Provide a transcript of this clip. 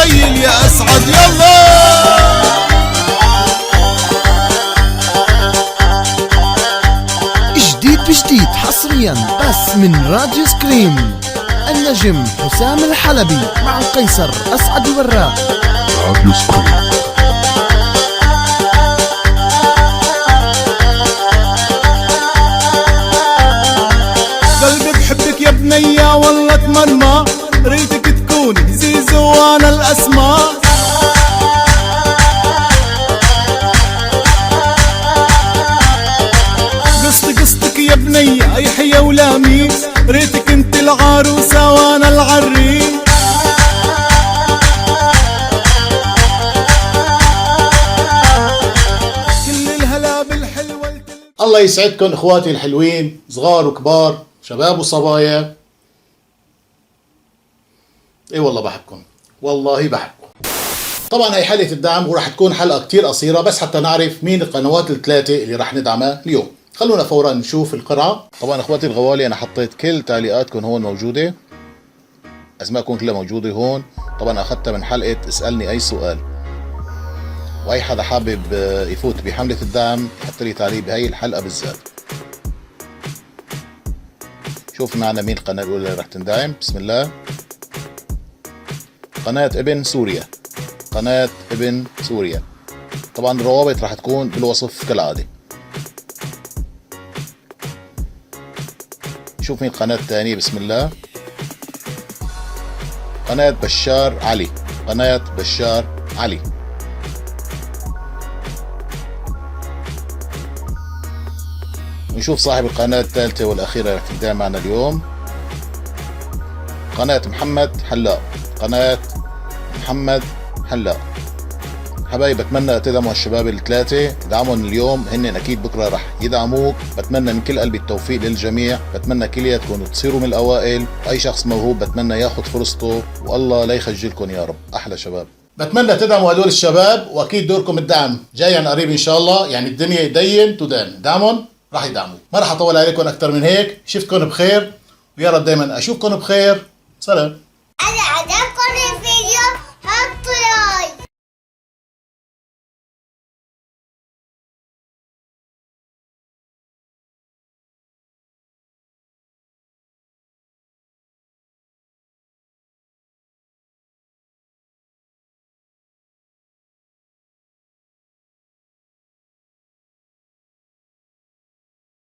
شيل يا اسعد يلا. جديد بجديد حصريا بس من راديو سكريم. النجم حسام الحلبي مع القيصر أسعد الوراق. راديو سكريم. قلبي بحبك يا بنية والله اتمنى ريتك تكوني زيزو وانا الاسماء. قصتك يا بنية يحيى ولاميس ريتك انت العروسة وانا العريس. كل الهلا بالحلوة. الله يسعدكم اخواتي الحلوين، صغار وكبار، شباب وصبايا. اي والله بحبكم، والله بحبكم. طبعا هي حلقة الدعم وراح تكون حلقة كتير قصيرة بس حتى نعرف مين القنوات الثلاثة اللي راح ندعمها اليوم. خلونا فورا نشوف القرعة. طبعا اخواتي الغوالي انا حطيت كل تعليقاتكم هون موجودة، اسماءكم كلها موجودة هون. طبعا اخذتها من حلقة اسألني اي سؤال، واي حدا حابب يفوت بحملة الدعم يحط لي تعليق بهي الحلقة بالذات. شوف معنا مين القناة الأولى اللي رح تندعم. بسم الله. قناة ابن سوريا، قناة ابن سوريا. طبعا الروابط رح تكون بالوصف كالعادة. شوف مين القناة الثانية. بسم الله. قناة بشار علي، قناة بشار علي. نشوف صاحب القناة الثالثة والأخيرة رح تندعم معنا اليوم. قناة محمد حلاق، قناة محمد حلاق. حبايب بتمنى تدعموا هالشباب الثلاثة، ادعمهم اليوم، هن أكيد بكرة رح يدعموك. بتمنى من كل قلبي التوفيق للجميع، بتمنى كلياتكم تصيروا من الأوائل، وأي شخص موهوب بتمنى ياخد فرصته، والله لا يخجلكم يا رب. أحلى شباب. بتمنى تدعموا هدول الشباب، وأكيد دوركم الدعم جاي عن قريب إن شاء الله. يعني الدنيا يدين تدان، دعمهم راح يدعموا. ما راح أطول عليكم أكثر من هيك. شفتكم بخير ويا رب دايما أشوفكم بخير. سلام. إذا عجبكم الفيديو حطوا لايك.